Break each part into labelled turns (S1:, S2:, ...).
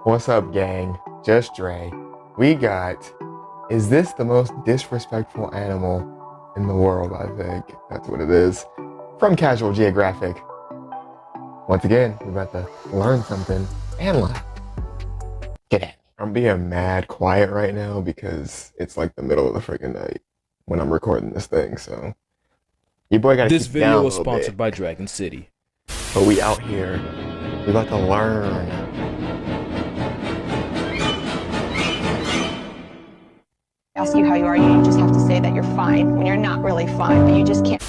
S1: What's up, gang? Just Dre. We got, is this the most disrespectful animal in the world? I think that's what it is. From Casual Geographic. Once again, we're about to learn something and laugh. Get at me. I'm being mad quiet right now because it's like the middle of the freaking night when I'm recording this thing, so your boy gotta
S2: This
S1: keep it down a
S2: video was
S1: little
S2: sponsored
S1: bit.
S2: by Dragon City.
S1: But we out here, we about to learn.
S3: Ask you how you are, you just have to say that you're fine when you're not really fine, but you just can't.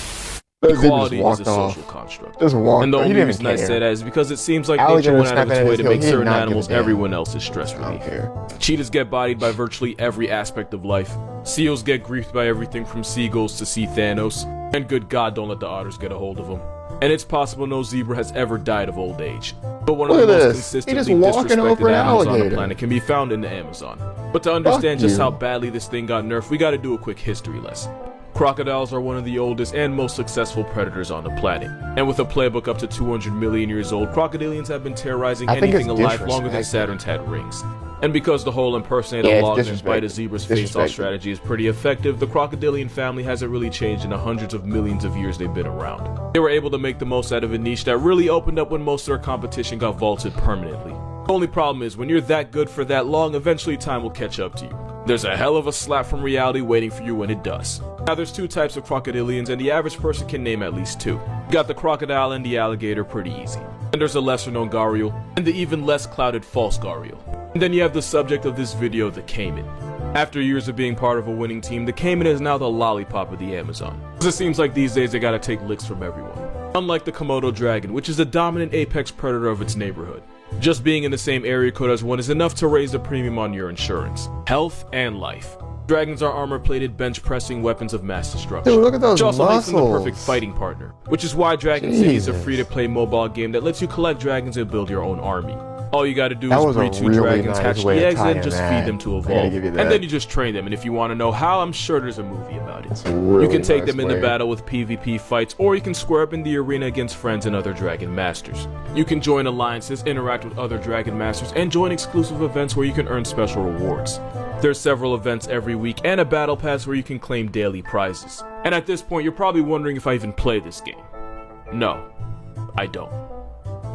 S2: Equality is a social construct.
S1: Just walked
S2: And the
S1: off. He
S2: only
S1: didn't
S2: reason
S1: even
S2: I
S1: care.
S2: say that is because it seems like
S1: Alligator
S2: nature went out of its
S1: snapping
S2: way
S1: at
S2: to
S1: his
S2: make
S1: heel. He
S2: certain
S1: did not give a
S2: animals
S1: damn.
S2: everyone else's stress
S1: I don't
S2: relief.
S1: care.
S2: Cheetahs get bodied by virtually every aspect of life. Seals get griefed by everything from seagulls to sea Thanos. And good God, don't let the otters get a hold of them. And it's possible no zebra has ever died of old age. But one of
S1: Look
S2: the
S1: at
S2: most
S1: this. He just
S2: consistently
S1: walking over
S2: disrespected
S1: an
S2: animals on the
S1: alligator.
S2: planet can be found in the Amazon. But to understand just
S1: you.
S2: how badly this thing got nerfed, we gotta do a quick history lesson. Crocodiles are one of the oldest and most successful predators on the planet. And with a playbook up to 200 million years old, crocodilians have been terrorizing
S1: I think
S2: anything
S1: it's
S2: alive longer than
S1: disrespect.
S2: Saturn's had rings. And because the whole impersonate
S1: Yeah,
S2: a
S1: it's
S2: log and
S1: disrespect.
S2: bite a zebra's face off
S1: Disrespect.
S2: strategy is pretty effective, the crocodilian family hasn't really changed in the hundreds of millions of years they've been around. They were able to make the most out of a niche that really opened up when most of their competition got vaulted permanently. The only problem is, when you're that good for that long, eventually time will catch up to you. There's a hell of a slap from reality waiting for you when it does. Now there's two types of crocodilians, and the average person can name at least two. You got the crocodile and the alligator pretty easy. And there's a lesser known gharial, and the even less clouded false gharial. And then you have the subject of this video, the caiman. After years of being part of a winning team, the caiman is now the lollipop of the Amazon. Cause it seems like these days they gotta take licks from everyone. Unlike the Komodo dragon, which is the dominant apex predator of its neighborhood. Just being in the same area code as one is enough to raise the premium on your insurance, health, and life. Dragons are armor-plated, bench-pressing weapons of mass destruction.
S1: Dude, look at those
S2: Which also makes them the
S1: muscles.
S2: perfect fighting partner, which is why Dragon City is a
S1: Jesus.
S2: free-to-play mobile game that lets you collect dragons and build your own army. All you gotta do
S1: That
S2: is
S1: was a
S2: breed two
S1: really
S2: dragons,
S1: nice
S2: hatch
S1: way
S2: the
S1: to
S2: eggs,
S1: tie
S2: and
S1: in
S2: just
S1: that.
S2: feed them to
S1: I gotta
S2: evolve.
S1: give you
S2: And
S1: that.
S2: then you just train them, and if you want to know how, I'm sure there's a movie about it.
S1: That's a really
S2: You can take
S1: nice
S2: them into
S1: way.
S2: battle with PvP fights, or you can square up in the arena against friends and other Dragon Masters. You can join alliances, interact with other Dragon Masters, and join exclusive events where you can earn special rewards. There's several events every week, and a battle pass where you can claim daily prizes. And at this point, you're probably wondering if I even play this game. No, I don't.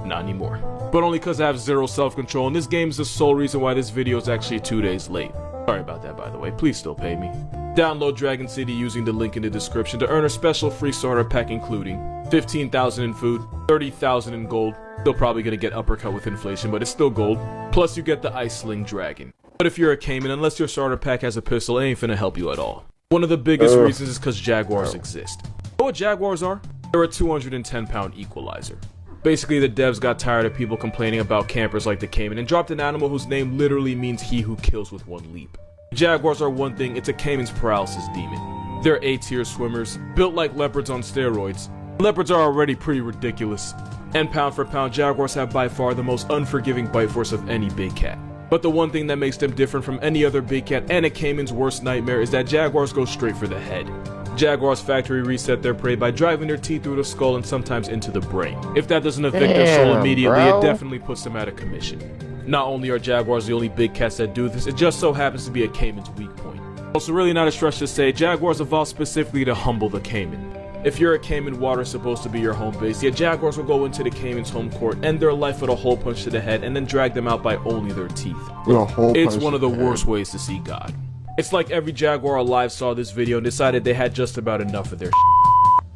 S2: Not anymore. But only because I have zero self-control, and this game is the sole reason why this video is actually 2 days late. Sorry about that, by the way. Please still pay me. Download Dragon City using the link in the description to earn a special free starter pack including 15,000 in food, 30,000 in gold. Still probably gonna get uppercut with inflation, but it's still gold. Plus you get the Ice Sling Dragon. But if you're a caiman, unless your starter pack has a pistol, it ain't finna help you at all. One of the biggest reasons is because jaguars exist. Know what jaguars are? They're a 210-pound equalizer. Basically, the devs got tired of people complaining about campers like the caiman and dropped an animal whose name literally means he who kills with one leap. Jaguars are one thing, it's a caiman's paralysis demon. They're A-tier swimmers, built like leopards on steroids. Leopards are already pretty ridiculous. And pound for pound, jaguars have by far the most unforgiving bite force of any big cat. But the one thing that makes them different from any other big cat and a caiman's worst nightmare is that jaguars go straight for the head. Jaguars factory reset their prey by driving their teeth through the skull and sometimes into the brain. If that doesn't evict their soul
S1: Damn,
S2: immediately,
S1: bro.
S2: it definitely puts them out of commission. Not only are jaguars the only big cats that do this, it just so happens to be a caiman's weak point. Also, really not a stretch to say, jaguars evolved specifically to humble the caiman. If you're a caiman, water's supposed to be your home base, yet jaguars will go into the caiman's home court, end their life with a hole punch to the head, and then drag them out by only their teeth.
S1: With a hole
S2: It's
S1: punch
S2: one of the
S1: to head.
S2: worst ways to see God. It's like every jaguar alive saw this video and decided they had just about enough of their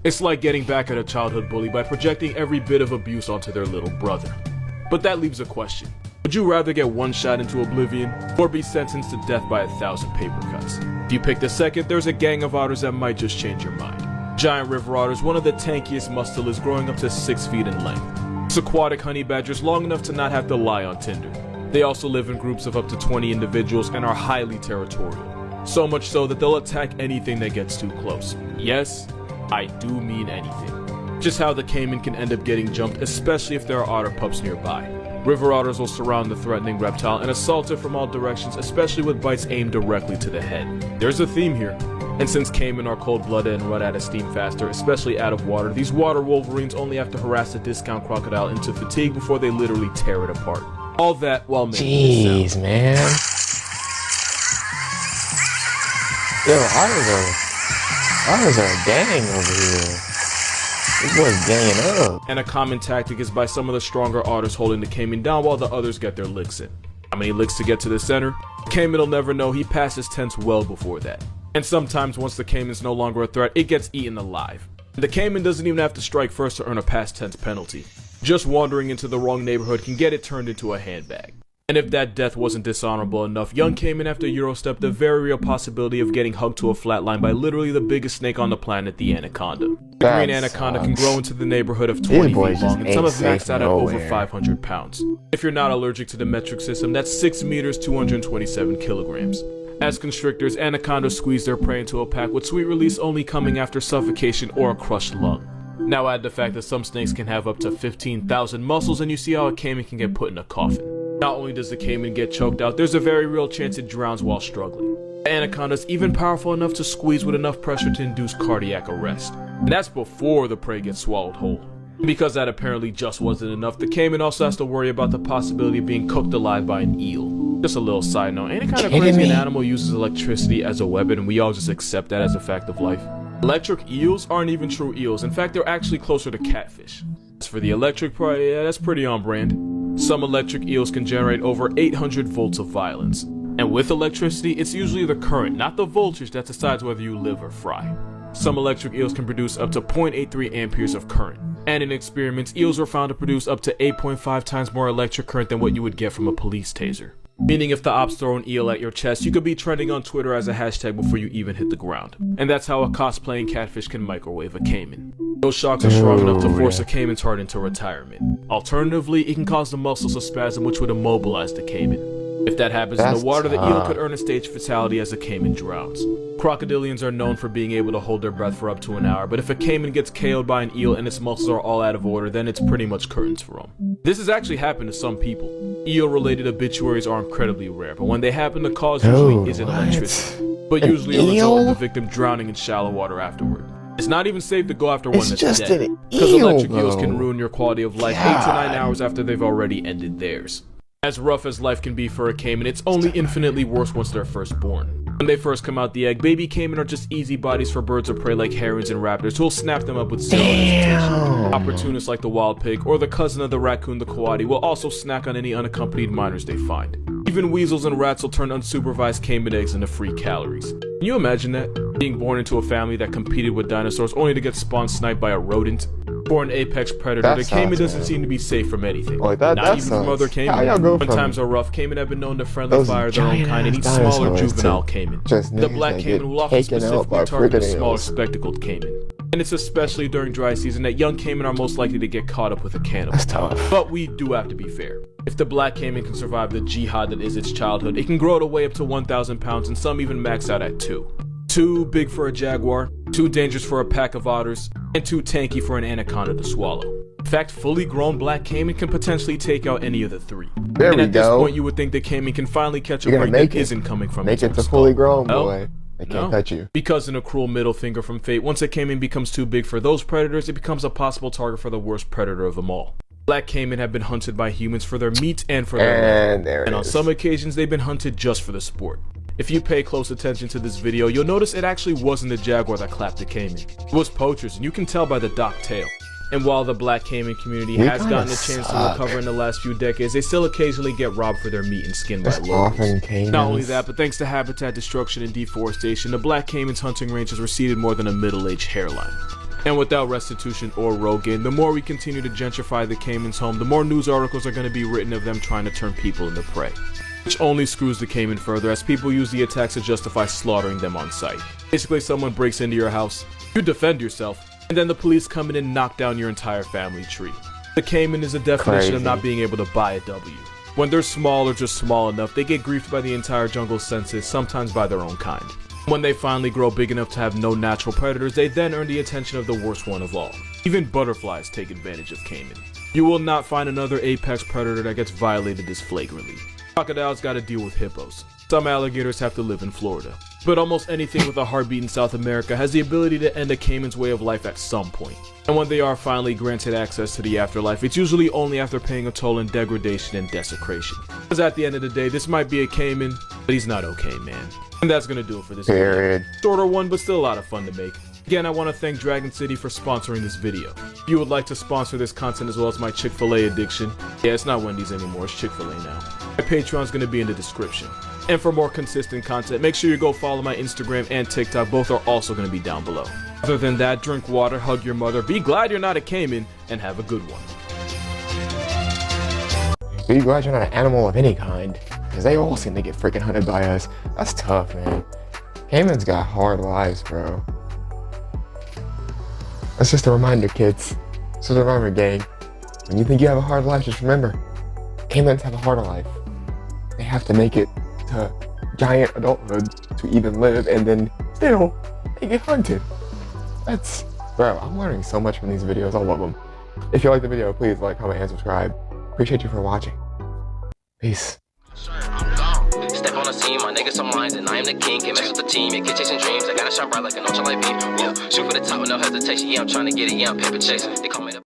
S2: It's like getting back at a childhood bully by projecting every bit of abuse onto their little brother. But that leaves a question. Would you rather get one shot into oblivion, or be sentenced to death by 1,000 paper cuts? If you pick the second, there's a gang of otters that might just change your mind. Giant river otters, one of the tankiest mustelid, growing up to 6 feet in length. Aquatic honey badgers, long enough to not have to lie on Tinder. They also live in groups of up to 20 individuals and are highly territorial. So much so that they'll attack anything that gets too close. Yes, I do mean anything. Just how the caiman can end up getting jumped, especially if there are otter pups nearby. River otters will surround the threatening reptile and assault it from all directions, especially with bites aimed directly to the head. There's a theme here. And since caiman are cold-blooded and run out of steam faster, especially out of water, these water wolverines only have to harass a discount crocodile into fatigue before they literally tear it apart. All that while making this sound.
S1: Jeez, man. Yo, otters are a gang over here. This boy's ganging up.
S2: And a common tactic is by some of the stronger otters holding the caiman down while the others get their licks in. How many licks to get to the center? The caiman will never know. He passes tense well before that. And sometimes once the caiman's no longer a threat, it gets eaten alive. The caiman doesn't even have to strike first to earn a past tense penalty. Just wandering into the wrong neighborhood can get it turned into a handbag. And if that death wasn't dishonorable enough, young caiman have to Eurostep the very real possibility of getting hugged to a flatline by literally the biggest snake on the planet, the Anaconda. The green Anaconda can grow into the neighborhood of 20 feet long, and some have maxed out at over 500 pounds. If you're not allergic to the metric system, that's 6 meters, 227 kilograms. As constrictors, anacondas squeeze their prey into a pack, with sweet release only coming after suffocation or a crushed lung. Now add the fact that some snakes can have up to 15,000 muscles, and you see how a caiman can get put in a coffin. Not only does the caiman get choked out, there's a very real chance it drowns while struggling. The anaconda's even powerful enough to squeeze with enough pressure to induce cardiac arrest. And that's before the prey gets swallowed whole. And because that apparently just wasn't enough, the caiman also has to worry about the possibility of being cooked alive by an eel. Just a little side note, any kind of crazy an animal uses electricity as a weapon, and we all just accept that as a fact of life. Electric eels aren't even true eels. In fact, they're actually closer to catfish. As for the electric part, yeah, that's pretty on brand. Some electric eels can generate over 800 volts of violence. And with electricity, it's usually the current, not the voltage, that decides whether you live or fry. Some electric eels can produce up to 0.83 amperes of current. And in experiments, eels were found to produce up to 8.5 times more electric current than what you would get from a police taser. Meaning if the ops throw an eel at your chest, you could be trending on Twitter as a hashtag before you even hit the ground. And that's how a cosplaying catfish can microwave a caiman. Those shocks are strong enough to force a caiman's heart into retirement. Alternatively, it can cause the muscles to spasm, which would immobilize the caiman. If that happens in the water, the eel could earn a stage fatality as the caiman drowns. Crocodilians are known for being able to hold their breath for up to an hour, but if a caiman gets KO'd by an eel and its muscles are all out of order, then it's pretty much curtains for them. This has actually happened to some people. Eel-related obituaries are incredibly rare, but when they happen, the cause usually isn't electricity, but usually a result of the victim drowning in shallow water afterward. It's not even safe to go after one that's dead, because electric eels can ruin your quality of life 8 to 9 hours after they've already ended theirs. As rough as life can be for a caiman, it's only infinitely worse once they're first born. When they first come out the egg, baby caiman are just easy bodies for birds of prey like herons and raptors who'll snap them up with zero hesitation. Opportunists like the wild pig or the cousin of the raccoon, the coati, will also snack on any unaccompanied minors they find. Even weasels and rats will turn unsupervised caiman eggs into free calories. Can you imagine that? Being born into a family that competed with dinosaurs only to get spawn sniped by a rodent? For an apex predator, the caiman doesn't seem to be safe from anything. Not even from other caiman. When times are rough, caiman have been known to friendly fire their own kind and eat smaller juvenile caiman. The black caiman will often specifically target a smaller spectacled caiman. And it's especially during dry season that young caiman are most likely to get caught up with a cannibal. But we do have to be fair. If the black caiman can survive the jihad that is its childhood, it can grow to weigh up to 1,000 pounds and some even max out at 2. Too big for a jaguar, too dangerous for a pack of otters, and too tanky for an anaconda to swallow. In fact, fully grown black caiman can potentially take out any of the 3. And at this point, you would think the caiman can finally catch a break that isn't coming from its
S1: Make it to fully grown, boy. They can't touch you.
S2: Because in a cruel middle finger from fate, once a caiman becomes too big for those predators, it becomes a possible target for the worst predator of them all. Black caiman have been hunted by humans for their meat and for their love. And on some occasions, they've been hunted just for the sport. If you pay close attention to this video, you'll notice it actually wasn't the jaguar that clapped the caiman. It was poachers, and you can tell by the docked tail. And while the black caiman community has gotten a chance to recover in the last few decades, they still occasionally get robbed for their meat and skin by locals. Not only that, but thanks to habitat destruction and deforestation, the black caiman's hunting range has receded more than a middle-aged hairline. And without restitution or Rogan, the more we continue to gentrify the caiman's home, the more news articles are going to be written of them trying to turn people into prey. Which only screws the caiman further, as people use the attacks to justify slaughtering them on sight. Basically, someone breaks into your house, you defend yourself, and then the police come in and knock down your entire family tree. The caiman is a definition of not being able to buy a W. When they're small or just small enough, they get griefed by the entire jungle's senses, sometimes by their own kind. When they finally grow big enough to have no natural predators, they then earn the attention of the worst one of all. Even butterflies take advantage of caiman. You will not find another apex predator that gets violated this flagrantly. Crocodiles gotta deal with hippos. Some alligators have to live in Florida. But almost anything with a heartbeat in South America has the ability to end a caiman's way of life at some point. And when they are finally granted access to the afterlife, it's usually only after paying a toll in degradation and desecration. Because at the end of the day, this might be a caiman, but he's not okay, man. And that's gonna do it for this video. Shorter one, but still a lot of fun to make. Again, I want to thank Dragon City for sponsoring this video. If you would like to sponsor this content as well as my Chick-fil-A addiction, yeah, it's not Wendy's anymore, it's Chick-fil-A now. My Patreon's gonna be in the description. And for more consistent content, make sure you go follow my Instagram and TikTok, both are also gonna be down below. Other than that, drink water, hug your mother, be glad you're not a caiman, and have a good one.
S1: Be glad you're not an animal of any kind, because they all seem to get freaking hunted by us. That's tough, man. Caimans got hard lives, bro. That's just a reminder, kids. This is a reminder, gang. When you think you have a hard life, just remember, caimans have a harder life. They have to make it to giant adulthood to even live, and then still, they get hunted. Bro, I'm learning so much from these videos. I love them. If you like the video, please like, comment, and subscribe. Appreciate you for watching. Peace.
S4: Step on the scene, my niggas some lines, and I am the king. Can't mess with the team, yeah, keep chasing dreams. I gotta shine bright like an ultralight beam. Whoa, shoot for the top with no hesitation. Yeah, I'm trying to get it, yeah, I'm paper chasing. They call me the